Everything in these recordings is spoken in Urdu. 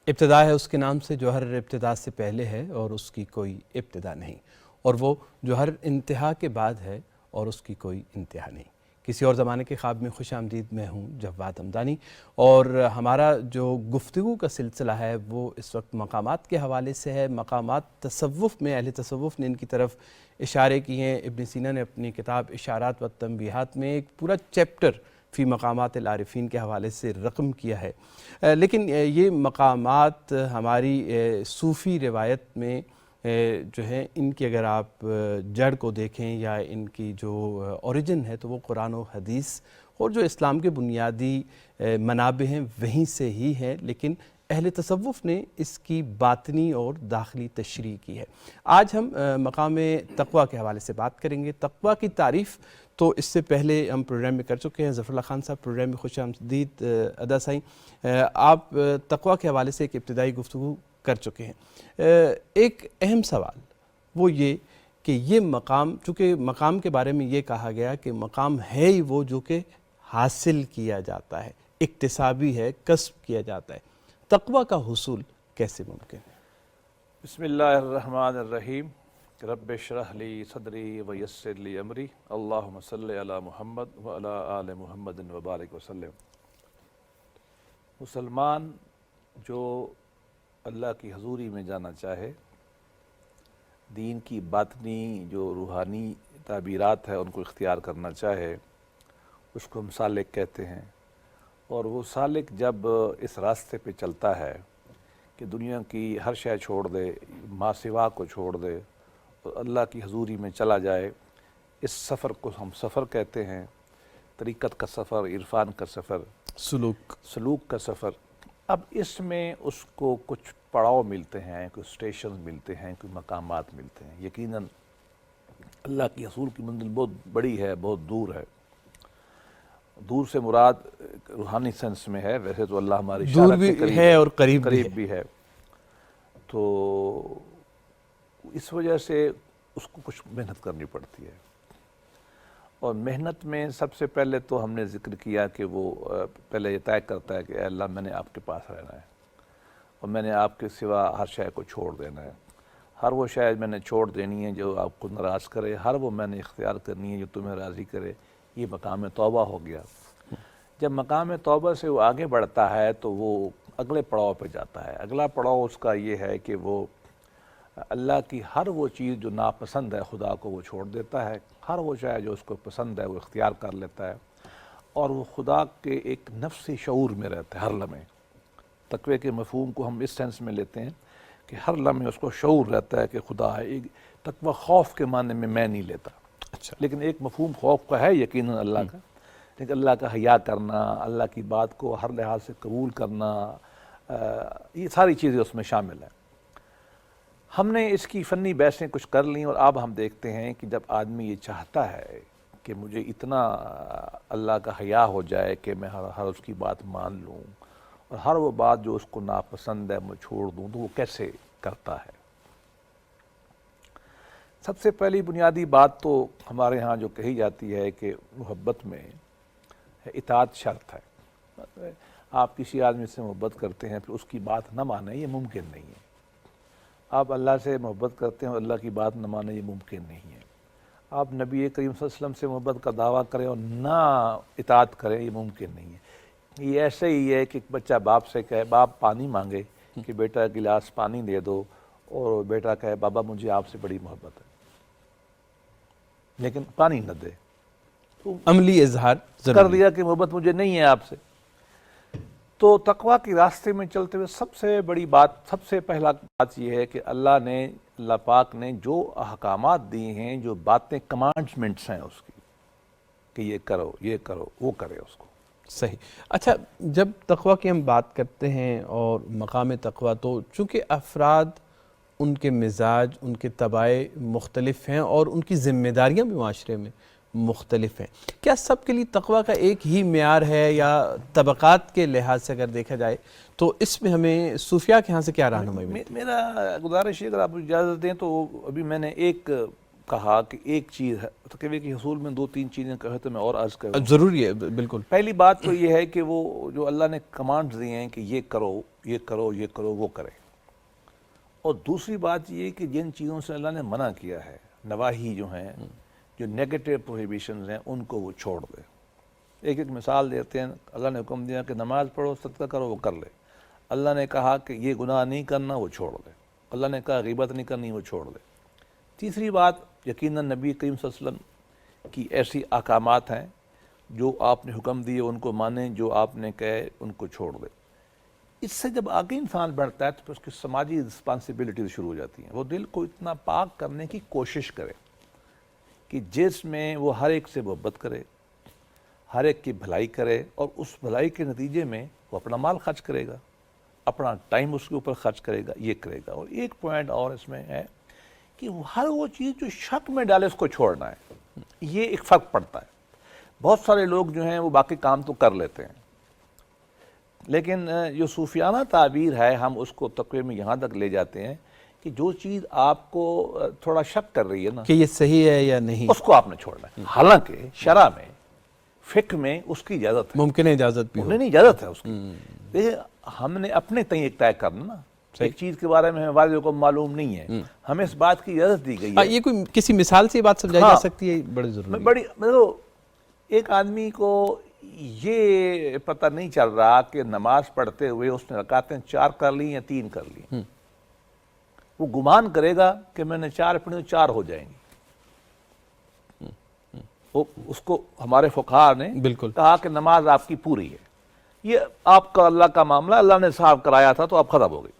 ابتدا ہے اس کے نام سے جو ہر ابتدا سے پہلے ہے اور اس کی کوئی ابتدا نہیں، اور وہ جو ہر انتہا کے بعد ہے اور اس کی کوئی انتہا نہیں۔ کسی اور زمانے کے خواب میں خوش آمدید، میں ہوں جواد حمدانی، اور ہمارا جو گفتگو کا سلسلہ ہے وہ اس وقت مقامات کے حوالے سے ہے۔ مقامات تصوف میں، اہل تصوف نے ان کی طرف اشارے کیے ہیں۔ ابن سینا نے اپنی کتاب اشارات و تنبیہات میں ایک پورا چیپٹر فی مقامات العارفین کے حوالے سے رقم کیا ہے، لیکن یہ مقامات ہماری صوفی روایت میں جو ہے ان کی اگر آپ جڑ کو دیکھیں یا ان کی جو اوریجن ہے تو وہ قرآن و حدیث اور جو اسلام کے بنیادی منابع ہیں وہیں سے ہی ہیں، لیکن اہل تصوف نے اس کی باطنی اور داخلی تشریح کی ہے۔ آج ہم مقام تقویٰ کے حوالے سے بات کریں گے۔ تقویٰ کی تعریف تو اس سے پہلے ہم پروگرام میں کر چکے ہیں۔ ظفر اللہ خان صاحب، پروگرام میں خوش آمدید۔ ادا سائیں، آپ تقویٰ کے حوالے سے ایک ابتدائی گفتگو کر چکے ہیں۔ ایک اہم سوال وہ یہ کہ یہ مقام، چونکہ مقام کے بارے میں یہ کہا گیا کہ مقام ہے ہی وہ جو کہ حاصل کیا جاتا ہے، اکتسابی ہے، کسب کیا جاتا ہے، تقویٰ کا حصول کیسے ممکن ہے؟ بسم اللہ الرحمن الرحیم۔ رب اشرح لی صدری ویسر لی امری، اللہم صلی علی محمد وعلی آل محمد وبارک وسلم۔ مسلمان جو اللہ کی حضوری میں جانا چاہے، دین کی باطنی جو روحانی تعبیرات ہے ان کو اختیار کرنا چاہے، اس کو ہم سالک کہتے ہیں۔ اور وہ سالک جب اس راستے پہ چلتا ہے کہ دنیا کی ہر شے چھوڑ دے، ما سوا کو چھوڑ دے اور اللہ کی حضوری میں چلا جائے، اس سفر کو ہم سفر کہتے ہیں۔ طریقت کا سفر، عرفان کا سفر، سلوک کا سفر۔ اب اس میں اس کو کچھ پڑاؤ ملتے ہیں، کچھ سٹیشن ملتے ہیں، کچھ مقامات ملتے ہیں۔ یقیناً اللہ کی حضور کی منزل بہت بڑی ہے، بہت دور ہے۔ دور سے مراد روحانی سینس میں ہے، ویسے تو اللہ ہماری دور بھی ہے اور قریب بھی ہے۔ تو اس وجہ سے اس کو کچھ محنت کرنی پڑتی ہے، اور محنت میں سب سے پہلے تو ہم نے ذکر کیا کہ وہ پہلے یہ طے کرتا ہے کہ اے اللہ میں نے آپ کے پاس رہنا ہے اور میں نے آپ کے سوا ہر شے کو چھوڑ دینا ہے۔ ہر وہ شے میں نے چھوڑ دینی ہے جو آپ کو ناراض کرے، ہر وہ میں نے اختیار کرنی ہے جو تمہیں راضی کرے۔ یہ مقام توبہ ہو گیا۔ جب مقام توبہ سے وہ آگے بڑھتا ہے تو وہ اگلے پڑاؤ پہ جاتا ہے۔ اگلا پڑاؤ اس کا یہ ہے کہ وہ اللہ کی ہر وہ چیز جو ناپسند ہے خدا کو وہ چھوڑ دیتا ہے، ہر وہ شے جو اس کو پسند ہے وہ اختیار کر لیتا ہے، اور وہ خدا کے ایک نفسی شعور میں رہتا ہے ہر لمحے۔ تقوی کے مفہوم کو ہم اس سینس میں لیتے ہیں کہ ہر لمحے اس کو شعور رہتا ہے کہ خدا ہے۔ تقوی خوف کے معنی میں نہیں لیتا، لیکن ایک مفہوم خوف کا ہے یقیناً اللہ کا، لیکن اللہ کا حیا کرنا، اللہ کی بات کو ہر لحاظ سے قبول کرنا، یہ ساری چیزیں اس میں شامل ہیں۔ ہم نے اس کی فنی بحثیں کچھ کر لیں، اور اب ہم دیکھتے ہیں کہ جب آدمی یہ چاہتا ہے کہ مجھے اتنا اللہ کا حیا ہو جائے کہ میں ہر اس کی بات مان لوں اور ہر وہ بات جو اس کو ناپسند ہے میں چھوڑ دوں، تو وہ کیسے کرتا ہے؟ سب سے پہلی بنیادی بات تو ہمارے ہاں جو کہی جاتی ہے کہ محبت میں اطاعت شرط ہے۔ آپ کسی آدمی سے محبت کرتے ہیں پھر اس کی بات نہ مانیں، یہ ممکن نہیں ہے۔ آپ اللہ سے محبت کرتے ہیں اور اللہ کی بات نہ مانیں، یہ ممکن نہیں ہے۔ آپ نبی کریم صلی اللہ علیہ وسلم سے محبت کا دعویٰ کریں اور نہ اطاعت کریں، یہ ممکن نہیں ہے۔ یہ ایسے ہی ہے کہ ایک بچہ باپ سے کہے، باپ پانی مانگے کہ بیٹا گلاس پانی دے دو، اور بیٹا کہے بابا مجھے آپ سے بڑی محبت ہے، لیکن پانی نہ دے، تو عملی اظہار کر دیا کہ محبت مجھے نہیں ہے آپ سے۔ تو تقویٰ کے راستے میں چلتے ہوئے سب سے بڑی بات، سب سے پہلا بات یہ ہے کہ اللہ پاک نے جو احکامات دیے ہیں، جو باتیں کمانڈمنٹس ہیں اس کی، کہ یہ کرو، یہ کرو، وہ کرے اس کو۔ صحیح۔ اچھا، جب تقویٰ کی ہم بات کرتے ہیں اور مقام تقویٰ، تو چونکہ افراد، ان کے مزاج، ان کے طباع مختلف ہیں اور ان کی ذمہ داریاں بھی معاشرے میں مختلف ہیں، کیا سب کے لیے تقویٰ کا ایک ہی معیار ہے، یا طبقات کے لحاظ سے اگر دیکھا جائے تو اس میں ہمیں صوفیاء کے ہاں سے کیا رہنمائی ملتی ہے؟ میرا گزارش ہے، اگر آپ اجازت دیں تو ابھی میں نے ایک کہا کہ ایک چیز ہے تقوی کے حصول میں 2-3 چیزیں کہے تو میں اور عرض کروں. ضروری ہے بالکل. پہلی بات تو یہ ہے کہ وہ جو اللہ نے کمانڈز دیے ہیں کہ یہ کرو یہ کرو یہ کرو وہ کرے. اور دوسری بات یہ کہ جن چیزوں سے اللہ نے منع کیا ہے نواہی جو ہیں جو نیگیٹو پروہیبیشنز ہیں ان کو وہ چھوڑ دے. ایک مثال دیتے ہیں. اللہ نے حکم دیا کہ نماز پڑھو صدقہ کرو وہ کر لے. اللہ نے کہا کہ یہ گناہ نہیں کرنا وہ چھوڑ دے. اللہ نے کہا غیبت نہیں کرنی وہ چھوڑ دے. تیسری بات یقیناً نبی کریم صلی اللہ علیہ وسلم کی ایسی احکامات ہیں جو آپ نے حکم دیے ان کو مانیں, جو آپ نے کہے ان کو چھوڑ دے. اس سے جب آگے انسان بڑھتا ہے تو پھر اس کی سماجی رسپانسبلٹیز شروع ہو جاتی ہیں. وہ دل کو اتنا پاک کرنے کی کوشش کرے کہ جس میں وہ ہر ایک سے محبت کرے, ہر ایک کی بھلائی کرے, اور اس بھلائی کے نتیجے میں وہ اپنا مال خرچ کرے گا, اپنا ٹائم اس کے اوپر خرچ کرے گا, یہ کرے گا. اور ایک پوائنٹ اور اس میں ہے کہ ہر وہ چیز جو شک میں ڈالے اس کو چھوڑنا ہے. یہ ایک فرق پڑتا ہے. بہت سارے لوگ جو ہیں وہ باقی کام تو کر لیتے ہیں, لیکن جو صوفیانہ تعبیر ہے ہم اس کو تقوی میں یہاں تک لے جاتے ہیں کہ جو چیز آپ کو تھوڑا شک کر رہی ہے نا کہ یہ صحیح ہے یا نہیں, اس کو آپ نے چھوڑنا ہے. حالانکہ شرع میں فقہ میں اس کی اجازت ہے, ممکن ہے اجازت بھی ہو. نہیں اجازت ہے اس کی. دیکھیں ہم نے اپنے تئیں ایک طے کرنا نا, ایک چیز کے بارے میں ہمیں واضح کو معلوم نہیں ہے, ہمیں اس بات کی اجازت دی گئی ہے. یہ کوئی کسی مثال سے یہ بات سمجھائی جا سکتی ہے, بڑی ضروری ہے. ایک آدمی کو یہ پتہ نہیں چل رہا کہ نماز پڑھتے ہوئے اس نے رکعتیں 4 کر لی یا 3 کر لی, وہ گمان کرے گا کہ میں نے 4 پڑھی تو 4 ہو جائیں گی. اس کو ہمارے فقہاء نے بالکل کہا کہ نماز آپ کی پوری ہے, یہ آپ کا اللہ کا معاملہ, اللہ نے صاحب کرایا تھا تو آپ ختم ہو گئی.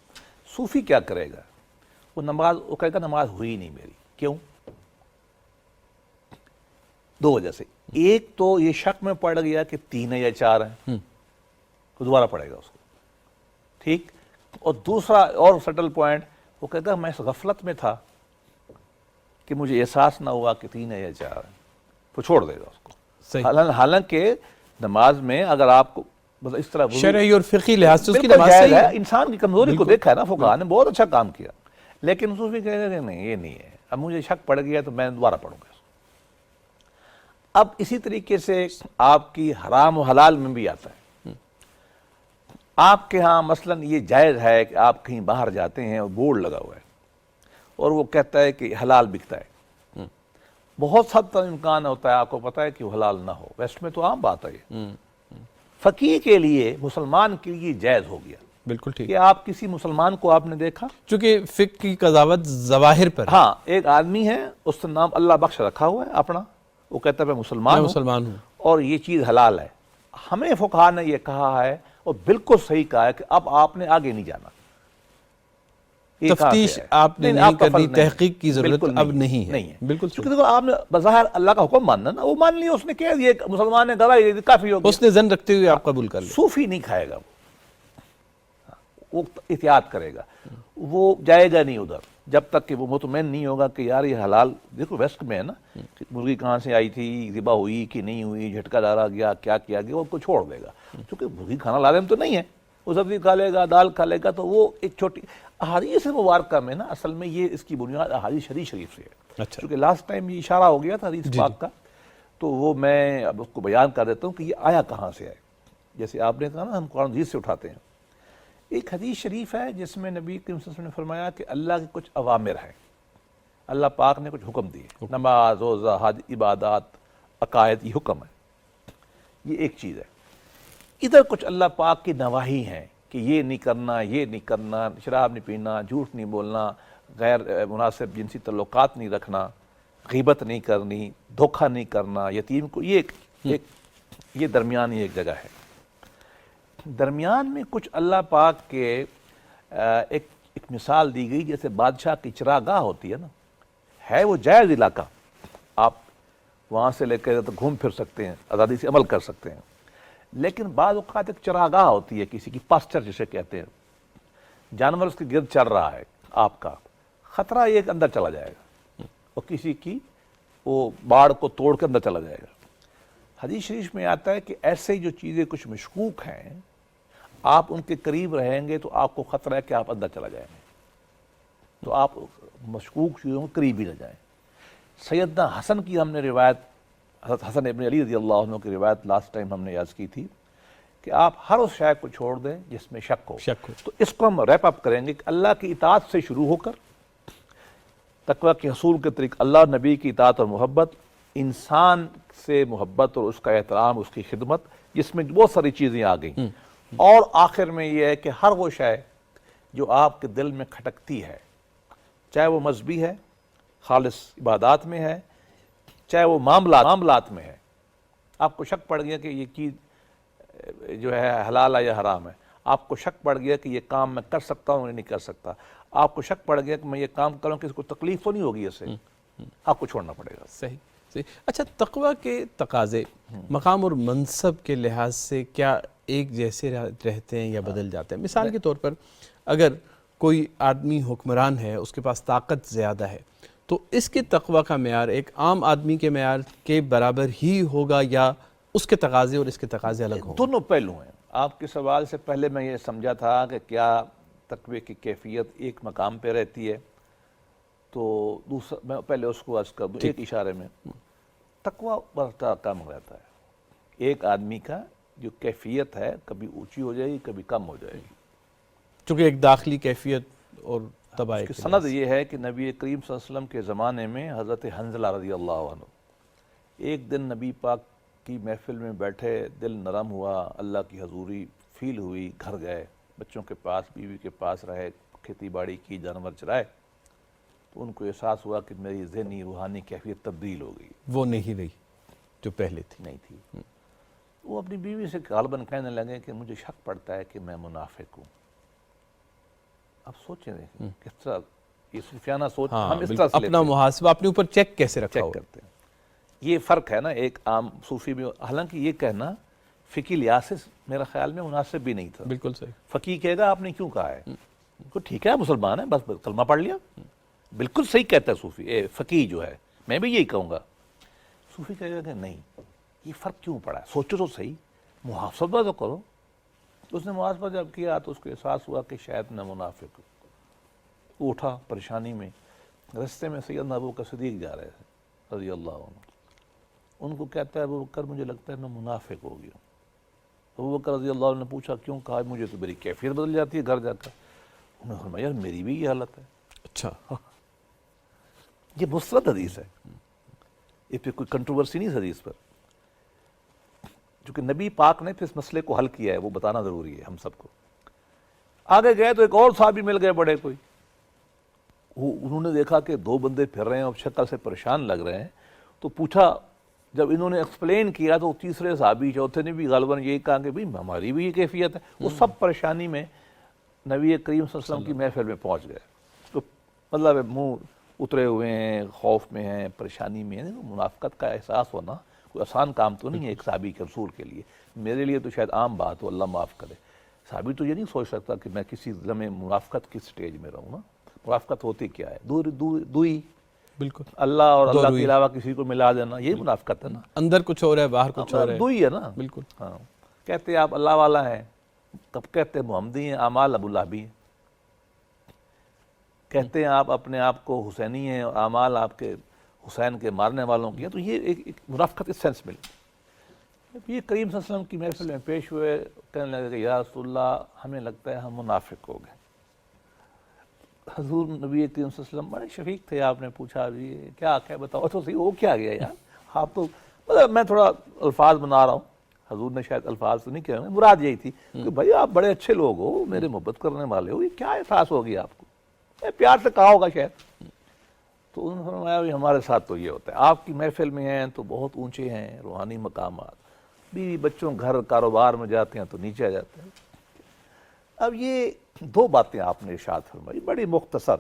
صوفی کیا کرے گا, وہ کہے گا نماز ہوئی نہیں میری. کیوں؟ 2 وجہ سے. ایک تو یہ شک میں پڑ گیا کہ 3 ہے یا 4 ہیں, تو دوبارہ پڑھے گا اس کو, ٹھیک. اور دوسرا اور سٹل پوائنٹ, وہ کہے گا میں اس غفلت میں تھا کہ مجھے احساس نہ ہوا کہ 3 ہے یا 4 ہیں, تو چھوڑ دے گا اس کو. حالانکہ نماز میں اگر آپ کو مطلب اس طرح شرعی اور فقہی لحاظ سے اس کی بالکل نماز جائز صحیح ہے. ہے. انسان کی کمزوری کو دیکھا ہے نا فقہاء نے, بہت اچھا کام کیا. لیکن صوفی کہے گا کہ نہیں یہ نہیں ہے, اب مجھے شک پڑ گیا تو میں دوبارہ پڑھوں گا. اب اسی طریقے سے آپ کی حرام و حلال میں بھی آتا ہے. آپ کے ہاں مثلا یہ جائز ہے کہ آپ کہیں باہر جاتے ہیں اور بورڈ لگا ہوا ہے اور وہ کہتا ہے کہ حلال بکتا ہے. بہت حد تک امکان ہوتا ہے آپ کو پتا ہے کہ وہ حلال نہ ہو. ویسٹ میں تو عام بات ہے یہ. فقیہ کے لیے, مسلمان کے لیے جائز ہو گیا. بالکل ٹھیک. کہ آپ کسی مسلمان کو آپ نے دیکھا, چونکہ فقہ کی قضاوت ظواہر پر ہے. ہاں ایک آدمی ہے اس نے نام اللہ بخش رکھا ہوا ہے اپنا, وہ کہتا ہے میں مسلمان ہوں اور یہ چیز حلال ہے. ہمیں فقہاء نے یہ کہا ہے اور بالکل صحیح کہا ہے کہ اب آپ نے آگے نہیں جانا, تفتیش آپ نے نہیں کرنی, تحقیق کی ضرورت اب نہیں ہے. بالکل چونکہ دیکھو آپ نے بظاہر اللہ کا حکم ماننا نا, وہ مان لیا اس نے, کہہ دیا مسلمان نے گواہی دی کافی ہو گیا. اس نے ظن رکھتے ہوئے آپ قبول کر لیا. صوفی نہیں کھائے گا, وہ احتیاط کرے گا, وہ جائے گا نہیں ادھر جب تک کہ وہ مطمئن نہیں ہوگا کہ یار یہ حلال. دیکھو ویسٹ میں ہے نا, مرغی کہاں سے آئی تھی, ذبح ہوئی کہ نہیں ہوئی, جھٹکا ڈالا گیا, کیا کیا گیا, وہ کو چھوڑ دے گا. چونکہ مرغی کھانا لازم تو نہیں ہے, وہ سبزی کھا لے گا, دال کھا لے گا, تو وہ ایک چھوٹی احادیث مبارکہ میں نا اصل میں یہ اس کی بنیاد احادیث شریف سے ہے. چونکہ لاسٹ ٹائم یہ اشارہ ہو گیا تھا حدیث پاک کا, تو وہ میں اب اس کو بیان کر دیتا ہوں کہ یہ آیا کہاں سے ہے. جیسے آپ نے کہا نا ہم قرآن حدیث سے اٹھاتے ہیں. ایک حدیث شریف ہے جس میں نبی کریم صلی اللہ علیہ وسلم نے فرمایا کہ اللہ کے کچھ اوامر ہیں, اللہ پاک نے کچھ حکم دیے, نماز, روزہ, حج, عبادات, عقائد, یہ حکم ہے. یہ ایک چیز ہے. ادھر کچھ اللہ پاک کی نواہی ہیں کہ یہ نہیں کرنا, یہ نہیں کرنا, شراب نہیں پینا, جھوٹ نہیں بولنا, غیر مناسب جنسی تعلقات نہیں رکھنا, غیبت نہیں کرنی, دھوکہ نہیں کرنا, یتیم کو, یہ درمیانی ایک جگہ ہے. درمیان میں کچھ اللہ پاک کے ایک مثال دی گئی, جیسے بادشاہ کی چراگاہ ہوتی ہے نا, ہے وہ جائز علاقہ, آپ وہاں سے لے کے تو گھوم پھر سکتے ہیں, آزادی سے عمل کر سکتے ہیں. لیکن بعض اوقات ایک چراگاہ ہوتی ہے کسی کی, پاسچر جسے کہتے ہیں, جانور اس کے گرد چل رہا ہے, آپ کا خطرہ یہ اندر چلا جائے گا اور کسی کی وہ باڑ کو توڑ کے اندر چلا جائے گا. حدیث شریف میں آتا ہے کہ ایسے جو چیزیں کچھ مشکوک ہیں, آپ ان کے قریب رہیں گے تو آپ کو خطرہ ہے کہ آپ اندر چلا جائیں گے, تو آپ مشکوک چیزوں کے قریب ہی نہ جائیں. سیدنا حسن کی ہم نے روایت، حضرت حسن ابن علی رضی اللہ عنہ کی روایت لاسٹ ٹائم ہم نے عرض کی تھی کہ آپ ہر اس شے کو چھوڑ دیں جس میں شک ہو. تو اس کو ہم ریپ اپ کریں گے کہ اللہ کی اطاعت سے شروع ہو کر تقویٰ کے حصول کے طریق، اللہ اور نبی کی اطاعت اور محبت، انسان سے محبت اور اس کا احترام، اس کی خدمت، جس میں بہت ساری چیزیں آ گئیں، اور آخر میں یہ ہے کہ ہر وہ شے جو آپ کے دل میں کھٹکتی ہے، چاہے وہ مذہبی ہے، خالص عبادات میں ہے، چاہے وہ معاملات میں ہے، آپ کو شک پڑ گیا کہ یہ چیز جو ہے حلال ہے یا حرام ہے، آپ کو شک پڑ گیا کہ یہ کام میں کر سکتا ہوں یا نہیں کر سکتا، آپ کو شک پڑ گیا کہ میں یہ کام کروں کہ اس کو تکلیف تو نہیں ہوگی اس سے، آپ کو چھوڑنا پڑے گا. صحیح. اچھا، تقویٰ کے تقاضے مقام اور منصب کے لحاظ سے کیا ایک جیسے رہتے ہیں یا بدل جاتے ہیں؟ مثال کے طور پر اگر کوئی آدمی حکمران ہے، اس کے پاس طاقت زیادہ ہے، تو اس کے تقویٰ کا معیار ایک عام آدمی کے معیار کے برابر ہی ہوگا یا اس کے تقاضے اور اس کے تقاضے الگ ہوں گے؟ دونوں پہلو ہیں. آپ کے سوال سے پہلے میں یہ سمجھا تھا کہ کیا تقوی کی کیفیت ایک مقام پہ رہتی ہے، تو دوسرا میں پہلے اس کو عرض کر دوں ایک اشارے میں. تقوی بڑھتا کم رہتا ہے. ایک آدمی کا جو کیفیت ہے کبھی اونچی ہو جائے گی، کبھی کم ہو جائے گی، چونکہ ایک داخلی کیفیت اور طبائع کی سند یہ ہے کہ نبی کریم صلی اللہ علیہ وسلم کے زمانے میں حضرت حنظلہ رضی اللہ عنہ ایک دن نبی پاک کی محفل میں بیٹھے، دل نرم ہوا، اللہ کی حضوری فیل ہوئی، گھر گئے، بچوں کے پاس، بیوی کے پاس رہے، کھیتی باڑی کی، جانور چرائے، تو ان کو احساس ہوا کہ میری ذہنی روحانی کیفیت تبدیل ہو گئی، وہ نہیں رہی جو پہلے تھی. نہیں تھی. وہ اپنی بیوی سے غالباً کہنے لگے کہ مجھے شک پڑتا ہے کہ میں منافق ہوں. اب سوچیں دیکھیں کس طرح یہ صوفیانہ سوچ ہم اس طرح سے اپنا محاسبہ اپنے اوپر چیک کیسے رکھا چیک کرتے ہیں. یہ فرق ہے نا ایک عام صوفی میں. حالانکہ یہ کہنا فقی لحاظ سے میرا خیال میں مناسب بھی نہیں تھا. بالکل صحیح. فقی کہے گا آپ نے کیوں کہا ہے، تو ٹھیک ہے مسلمان ہے، بس کلمہ پڑھ لیا، بالکل صحیح کہتا ہے صوفی. فقی جو ہے میں بھی یہی کہوں گا. صوفی کہے گا کہ نہیں، یہ فرق کیوں پڑا ہے، سوچو تو صحیح، محاسبہ تو کرو. اس نے محاسبہ جب کیا تو اس کو احساس ہوا کہ شاید میں منافق ہوں. اٹھا پریشانی میں. رستے میں سیدنا ابو بکر صدیق جا رہے تھے رضی اللہ عنہ. ان کو کہتا ہے ابو بکر مجھے لگتا ہے میں منافق ہو گیا. ابو بکر رضی اللہ عنہ نے پوچھا کیوں؟ کہا مجھے تو میری کیفیت بدل جاتی ہے گھر جا کر. انہوں نے فرمایا یار میری بھی یہ حالت ہے. اچھا، یہ مستند حدیث ہے، اس پہ کوئی کنٹروورسی نہیں اس حدیث پر. چونکہ نبی پاک نے پھر اس مسئلے کو حل کیا ہے، وہ بتانا ضروری ہے ہم سب کو. آگے گئے تو ایک اور صحابی مل گئے بڑے کوئی. انہوں نے دیکھا کہ دو بندے پھر رہے ہیں اور شکل سے پریشان لگ رہے ہیں، تو پوچھا. جب انہوں نے ایکسپلین کیا تو تیسرے صحابی چوتھے نے بھی غالباً یہی کہا کہ بھئی ہماری بھی یہ کیفیت ہے. وہ سب پریشانی میں نبی کریم صلی اللہ علیہ وسلم کی محفل میں پہنچ گئے. تو مطلب منہ اترے ہوئے ہیں، خوف میں ہیں، پریشانی میں ہیں. منافقت کا احساس ہونا کوئی آسان کام تو نہیں ہے ایک صحابی کے رسول کے لیے. میرے لیے تو شاید عام بات ہو، اللہ معاف کرے. صحابی تو یہ نہیں سوچ سکتا کہ میں کسی لمحے منافقت کی سٹیج میں رہوں نا. منافقت ہوتی کیا ہے؟ دوئی، بالکل، اللہ اور اللہ کے علاوہ کسی کو ملا دینا، یہ منافقت ہے نا. اندر کچھ اور ہے، باہر کچھ اور ہے. دوئی ہے نا. بالکل. ہاں، کہتے ہیں آپ اللہ والا ہیں، کب کہتے ہیں محمدی ہیں، اعمال ابو لہبی ہیں. کہتے ہیں آپ اپنے آپ کو حسینی ہیں اور اعمال آپ کے حسین کے مارنے والوں کی ہیں. تو یہ ایک منافقت اس سینس میں. یہ کریم صلی اللہ علیہ وسلم کی محفل میں پیش ہوئے، کہنے لگے کہ یا رسول اللہ ہمیں لگتا ہے ہم منافق ہو گئے. حضور نبی کریم صلی اللہ علیہ وسلم بڑے شفیق تھے. آپ نے پوچھا جی کیا بتاؤ تو صحیح، وہ کیا گیا یار آپ تو، مطلب میں تھوڑا الفاظ بنا رہا ہوں، حضور نے شاید الفاظ تو نہیں کہے، مراد یہی تھی کہ بھائی آپ بڑے اچھے لوگ ہو، میرے محبت کرنے والے ہو، یہ کیا احساس ہو گیا آپ کو؟ پیار سے کہا ہوگا شاید. تو انہوں نے فرمایا بھی ہمارے ساتھ تو یہ ہوتا ہے، آپ کی محفل میں ہیں تو بہت اونچے ہیں روحانی مقامات، بیوی بچوں گھر کاروبار میں جاتے ہیں تو نیچے آ جاتے ہیں. اب یہ دو باتیں آپ نے ارشاد فرمائی بڑی مختصر.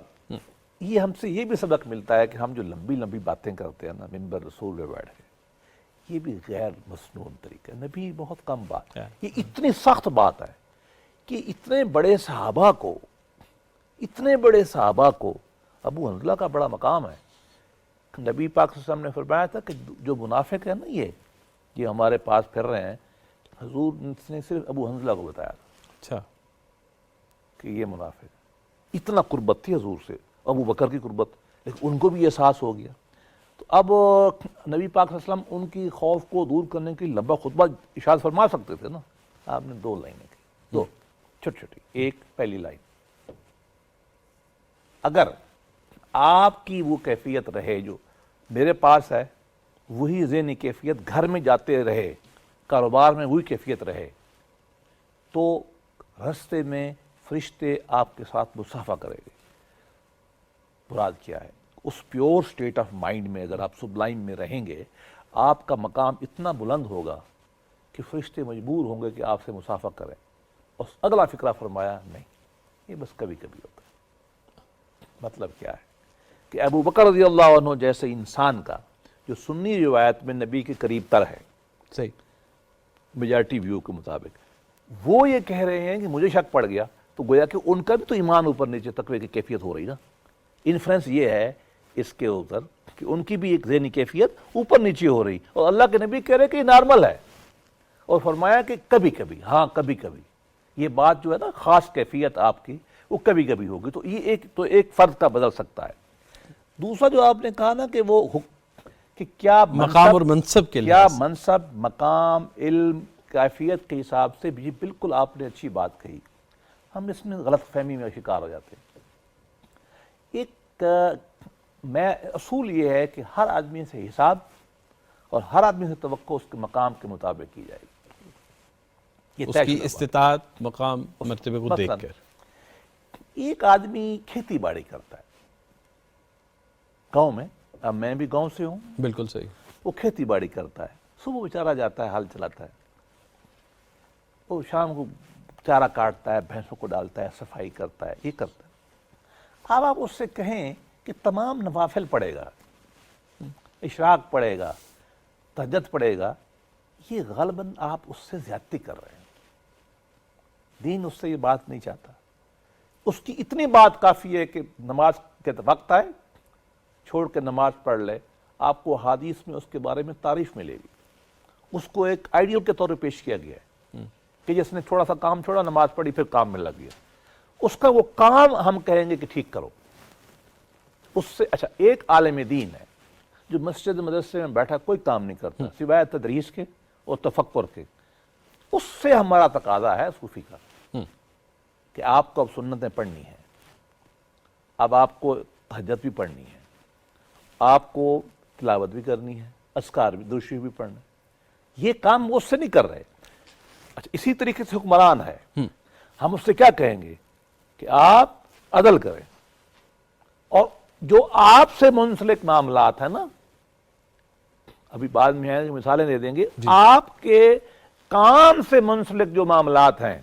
یہ ہم سے یہ بھی سبق ملتا ہے کہ ہم جو لمبی لمبی باتیں کرتے ہیں نا منبر رسول پہ بیٹھ کے، یہ بھی غیر مسنون طریقہ ہے. نبی بہت کم بات ہے، یہ اتنی سخت بات ہے کہ اتنے بڑے صحابہ کو ابو حنظلہ کا بڑا مقام ہے. نبی پاک صلی اللہ علیہ وسلم نے فرمایا تھا کہ جو منافق ہے نا یہ ہمارے پاس پھر رہے ہیں، حضور نے صرف ابو حنظلہ کو بتایا تھا. اچھا، کہ یہ منافق ہے. اتنا قربت تھی حضور سے، ابو بکر کی قربت، لیکن ان کو بھی احساس ہو گیا. تو اب نبی پاک صلی اللہ علیہ وسلم ان کی خوف کو دور کرنے کے لیے لمبا خطبہ ارشاد فرما سکتے تھے نا. آپ نے 2 لائنیں کی, 2 چھوٹی چھوٹی. ایک پہلی لائن, اگر آپ کی وہ کیفیت رہے جو میرے پاس ہے, وہی ذہنی کیفیت گھر میں جاتے رہے, کاروبار میں وہی کیفیت رہے, تو رستے میں فرشتے آپ کے ساتھ مصافحہ کریں گے. مراد کیا ہے؟ اس پیور سٹیٹ آف مائنڈ میں اگر آپ سبلائم میں رہیں گے, آپ کا مقام اتنا بلند ہوگا کہ فرشتے مجبور ہوں گے کہ آپ سے مصافحہ کریں. اور اگلا فقرہ فرمایا نہیں, یہ بس کبھی کبھی ہوتا ہے. مطلب کیا ہے کہ ابو بکر رضی اللہ عنہ جیسے انسان کا جو سنی روایت میں نبی کے قریب تر ہے, صحیح, میجارٹی ویو کے مطابق, وہ یہ کہہ رہے ہیں کہ مجھے شک پڑ گیا, تو گویا کہ ان کا بھی تو ایمان اوپر نیچے تقوی کی کیفیت ہو رہی نا. انفرنس یہ ہے اس کے اوپر کہ ان کی بھی ایک ذہنی کیفیت اوپر نیچے ہو رہی, اور اللہ کے نبی کہہ رہے کہ یہ نارمل ہے, اور فرمایا کہ کبھی کبھی, ہاں کبھی کبھی, یہ بات جو ہے نا خاص کیفیت آپ کی وہ کبھی کبھی ہوگی. تو یہ ایک فرد کا بدل سکتا ہے. دوسرا جو آپ نے کہا نا کہ وہ کہ کیا مقام اور منصب کے لیے, کیا منصب, مقام, علم, کیفیت کے حساب سے بھی, بالکل آپ نے اچھی بات کہی. ہم اس میں غلط فہمی میں شکار ہو جاتے ہیں. ایک اصول یہ ہے کہ ہر آدمی سے حساب اور ہر آدمی سے توقع اس کے مقام کے مطابق کی جائے گی. اس کی استطاعت, مقام, مرتبے کو دیکھ کر. ایک آدمی کھیتی باڑی کرتا ہے گاؤں میں, اب میں بھی گاؤں سے ہوں, بالکل صحیح, وہ کھیتی باڑی کرتا ہے, صبح بیچارہ جاتا ہے, ہل چلاتا ہے, وہ شام کو چارہ کاٹتا ہے, بھینسوں کو ڈالتا ہے, صفائی کرتا ہے, یہ کرتا ہے. اب آپ اس سے کہیں کہ تمام نوافل پڑھے گا, اشراق پڑھے گا, تہجد پڑھے گا, یہ غالباً آپ اس سے زیادتی کر رہے ہیں. دین اس سے یہ بات نہیں چاہتا. اس کی اتنی بات کافی ہے کہ نماز کے وقت آئے, چھوڑ کے نماز پڑھ لے, آپ کو حدیث میں اس کے بارے میں تعریف ملے گی. اس کو ایک آئیڈیل کے طور پہ پیش کیا گیا ہے کہ جس نے تھوڑا سا کام چھوڑا, نماز پڑھی, پھر کام میں لگ گیا. اس کا وہ کام ہم کہیں گے کہ ٹھیک کرو. اس سے اچھا ایک عالم دین ہے جو مسجد مدرسے میں بیٹھا کوئی کام نہیں کرتا سوائے تدریس کے اور تفکر کے. اس سے ہمارا تقاضا ہے صوفی کا کہ آپ کو اب سنتیں پڑھنی ہیں, اب آپ کو تہجد بھی پڑھنی ہے, آپ کو تلاوت بھی کرنی ہے, اذکار بھی, درود شریف بھی پڑھنا ہے. یہ کام وہ اس سے نہیں کر رہے. اچھا اسی طریقے سے حکمران ہے, ہم اس سے کیا کہیں گے کہ آپ عدل کریں, اور جو آپ سے منسلک معاملات ہیں نا, ابھی بعد میں ہیں مثالیں دے دیں گے, آپ کے کام سے منسلک جو معاملات ہیں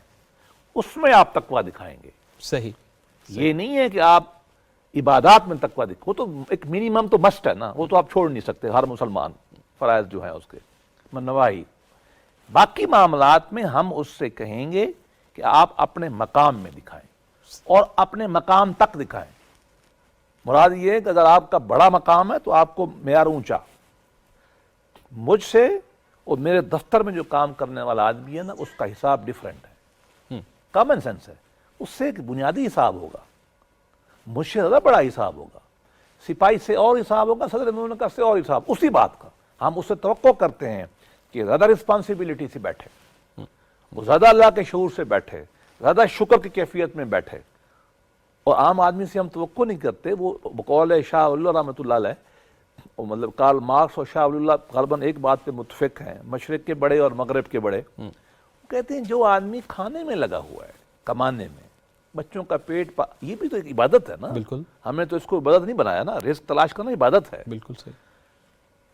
اس میں آپ تقویٰ دکھائیں گے. صحیح. یہ نہیں ہے کہ آپ عبادات میں تقویٰ دکھائیں, وہ تو ایک منیمم تو مسٹ ہے نا, وہ تو آپ چھوڑ نہیں سکتے ہر مسلمان, فرائض جو ہیں اس کے نواہی. باقی معاملات میں ہم اس سے کہیں گے کہ آپ اپنے مقام میں دکھائیں اور اپنے مقام تک دکھائیں. مراد یہ ہے کہ اگر آپ کا بڑا مقام ہے تو آپ کو معیار اونچا. مجھ سے اور میرے دفتر میں جو کام کرنے والا آدمی ہے نا, اس کا حساب ڈیفرنٹ ہے, کامن سینس ہے. اس سے ایک بنیادی حساب ہوگا, مجھ سے زیادہ بڑا حساب ہوگا, سپاہی سے اور حساب ہوگا, صدر مملکت سے اور حساب. اسی بات کا ہم اس سے توقع کرتے ہیں کہ زیادہ رسپانسبلٹی سے بیٹھے, وہ زیادہ اللہ کے شعور سے بیٹھے, زیادہ شکر کی کیفیت میں بیٹھے. اور عام آدمی سے ہم توقع نہیں کرتے. وہ بقول شاہ اللہ رحمۃ اللہ علیہ, مطلب کارل مارکس اور شاہ ولی اللہ غالباً ایک بات پہ متفق ہیں, مشرق کے بڑے اور مغرب کے بڑے, کہتے ہیں جو آدمی کھانے میں لگا ہوا ہے, کمانے میں, بچوں کا پیٹ یہ بھی تو ایک عبادت ہے نا. بالکل, ہم نے تو اس کو عبادت نہیں بنایا نا, رزق تلاش کرنا عبادت ہے. بالکل صحیح.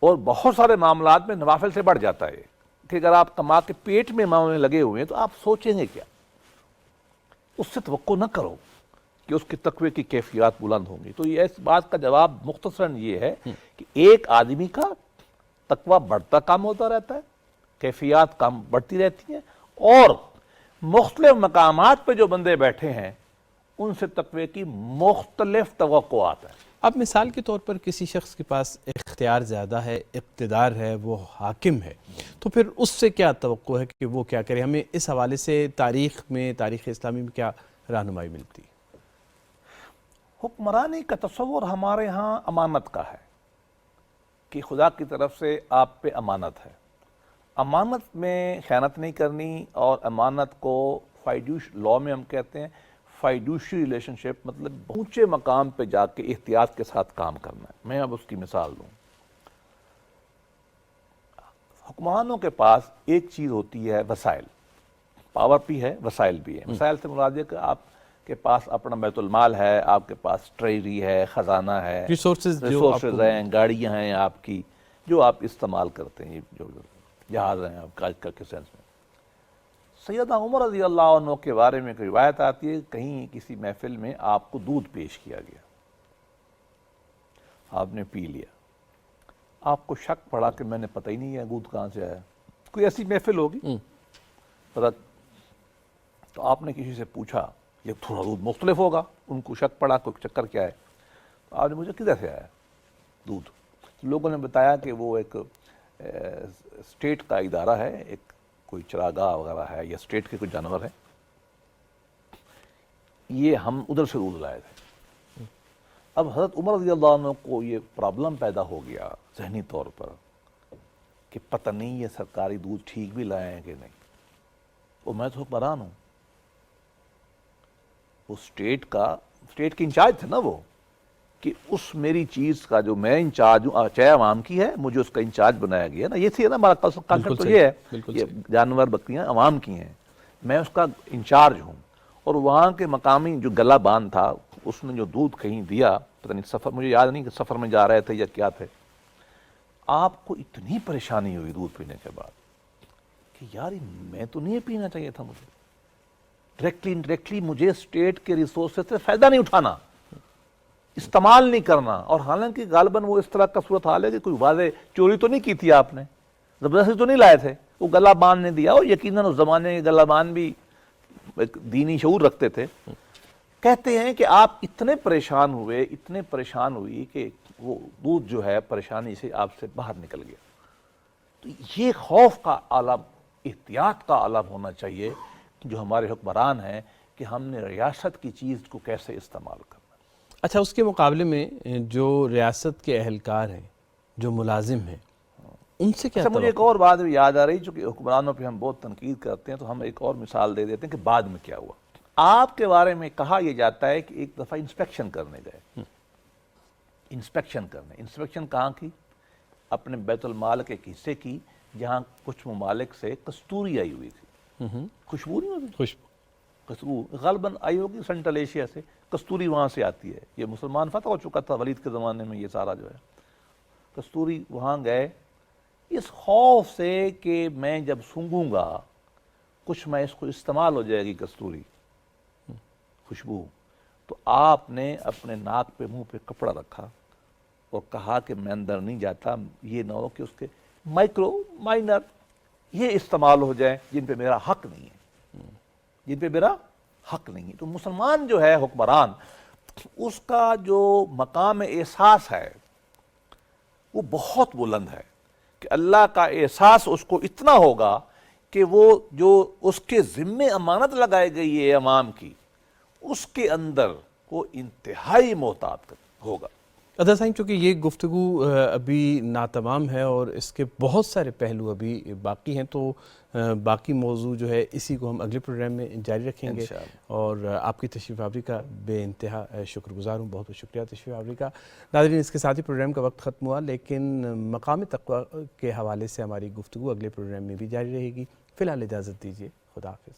اور بہت سارے معاملات میں نوافل سے بڑھ جاتا ہے کہ اگر آپ کما کے پیٹ میں معاملے لگے ہوئے ہیں تو آپ سوچیں گے کیا. اس سے توقع نہ کرو کہ اس کی تقوی کی کیفیات بلند ہوں گی. تو یہ اس بات کا جواب مختصراً یہ ہے کہ ایک آدمی کا تقوی بڑھتا کام ہوتا رہتا ہے, کیفیات کام بڑھتی رہتی ہیں, اور مختلف مقامات پہ جو بندے بیٹھے ہیں ان سے تقوی کی مختلف توقعات ہیں. اب مثال کے طور پر کسی شخص کے پاس اختیار زیادہ ہے, اقتدار ہے, وہ حاکم ہے, تو پھر اس سے کیا توقع ہے کہ وہ کیا کرے؟ ہمیں اس حوالے سے تاریخ اسلامی میں کیا رہنمائی ملتی؟ حکمرانی کا تصور ہمارے ہاں امانت کا ہے. کہ خدا کی طرف سے آپ پہ امانت ہے، امانت میں خیانت نہیں کرنی، اور امانت کو لاء میں ہم کہتے ہیں فائیڈوشری ریلیشن شپ، مطلب اونچے مقام پہ جا کے احتیاط کے ساتھ کام کرنا ہے۔ میں اب اس کی مثال دوں، حکمرانوں کے پاس ایک چیز ہوتی ہے وسائل، پاور بھی ہے، وسائل بھی ہے۔ وسائل سے مراد ہے کہ آپ کے پاس اپنا بیت المال ہے، آپ کے پاس ٹریجری ہے، خزانہ ہے، ریسورسز ہیں، گاڑیاں ہیں آپ کی جو آپ استعمال کرتے ہیں، جو جہاز ہیں آپ کا کے سینس میں۔ سیدنا عمر رضی اللہ عنہ کے بارے میں ایک روایت آتی ہے، کہیں کسی محفل میں آپ کو دودھ پیش کیا گیا، آپ نے پی لیا، آپ کو شک پڑا کہ میں نے پتہ ہی نہیں ہے دودھ کہاں سے آیا، کوئی ایسی محفل ہوگی پتہ، تو آپ نے کسی سے پوچھا، یہ تھوڑا دودھ مختلف ہوگا، ان کو شک پڑا کوئی چکر کیا ہے، تو آپ نے مجھے کدھر سے آیا دودھ؟ لوگوں نے بتایا کہ وہ ایک اسٹیٹ کا ادارہ ہے، ایک کوئی چراگاہ وغیرہ ہے، یا اسٹیٹ کے کوئی جانور ہیں، یہ ہم ادھر سے دودھ لائے تھے۔ اب حضرت عمر رضی اللہ عنہ کو یہ پرابلم پیدا ہو گیا ذہنی طور پر کہ پتہ نہیں یہ سرکاری دودھ ٹھیک بھی لائے ہیں کہ نہیں، اور میں تو حکمران ہوں، وہ اسٹیٹ کے انچارج تھے نا وہ، کہ اس میری چیز کا جو میں انچارج ہوں، چاہے عوام کی ہے، مجھے اس کا انچارج بنایا گیا نا، یہ تھی نا ہمارا کانسیپٹ، تو یہ ہے یہ جانور بکریاں عوام کی ہیں، میں اس کا انچارج ہوں، اور وہاں کے مقامی جو گلہ بان تھا اس نے جو دودھ کہیں دیا، پتہ نہیں سفر، مجھے یاد نہیں کہ سفر میں جا رہے تھے یا کیا تھے، آپ کو اتنی پریشانی ہوئی دودھ پینے کے بعد کہ یار میں تو نہیں پینا چاہیے تھا، مجھے ڈائریکٹلی انڈائریکٹلی مجھے اسٹیٹ کے ریسورسز سے فائدہ نہیں اٹھانا، استعمال نہیں کرنا، اور حالانکہ غالباً وہ اس طرح کا صورت حال ہے کہ کوئی واضح چوری تو نہیں کی تھی آپ نے، زبردستی تو نہیں لائے تھے، وہ گلہ بان نے دیا، اور یقیناً اس زمانے کے گلہ بان بھی ایک دینی شعور رکھتے تھے۔ کہتے ہیں کہ آپ اتنے پریشان ہوئی کہ وہ دودھ جو ہے پریشانی سے آپ سے باہر نکل گیا۔ تو یہ خوف کا عالم، احتیاط کا عالم ہونا چاہیے جو ہمارے حکمران ہیں، کہ ہم نے ریاست کی چیز کو کیسے استعمال کرنا۔ اچھا، اس کے مقابلے میں جو ریاست کے اہلکار ہیں، جو ملازم ہیں، ان سے کیا مجھے ایک اور بات یاد آ رہی، چونکہ حکمرانوں پہ ہم بہت تنقید کرتے ہیں، تو ہم ایک اور مثال دے دیتے ہیں کہ بعد میں کیا ہوا۔ آپ کے بارے میں کہا یہ جاتا ہے کہ ایک دفعہ انسپیکشن کرنے گئے، انسپیکشن کہاں کی؟ اپنے بیت المال کے حصے کی، جہاں کچھ ممالک سے کستوری آئی ہوئی تھی، خوشبو نہیں ہوتی، خوشبو غالباً آئی ہوگی سینٹرل ایشیا سے، کستوری وہاں سے آتی ہے، یہ مسلمان فتح ہو چکا تھا ولید کے زمانے میں، یہ سارا جو ہے کستوری، وہاں گئے اس خوف سے کہ میں جب سونگھوں گا کچھ میں اس کو استعمال ہو جائے گی کستوری خوشبو، تو آپ نے اپنے ناک پہ منہ پہ کپڑا رکھا اور کہا کہ میں اندر نہیں جاتا، یہ نہ ہو کہ اس کے مائنر یہ استعمال ہو جائے جن پہ میرا حق نہیں ہے، تو مسلمان جو ہے حکمران، اس کا جو مقام احساس ہے وہ بہت بلند ہے، کہ اللہ کا احساس اس کو اتنا ہوگا کہ وہ جو اس کے ذمے امانت لگائی گئی ہے عوام کی، اس کے اندر وہ انتہائی محتاط ہوگا۔ ادا صاحب، چونکہ یہ گفتگو ابھی ناتمام ہے اور اس کے بہت سارے پہلو ابھی باقی ہیں، تو باقی موضوع جو ہے اسی کو ہم اگلے پروگرام میں جاری رکھیں گے، اور آپ کی تشریف آوری کا بے انتہا شکر گزار ہوں، بہت بہت شکریہ تشریف آوری کا۔ ناظرین، اس کے ساتھ ہی پروگرام کا وقت ختم ہوا، لیکن مقام تقویٰ کے حوالے سے ہماری گفتگو اگلے پروگرام میں بھی جاری رہے گی۔ فی الحال اجازت دیجیے، خدا حافظ۔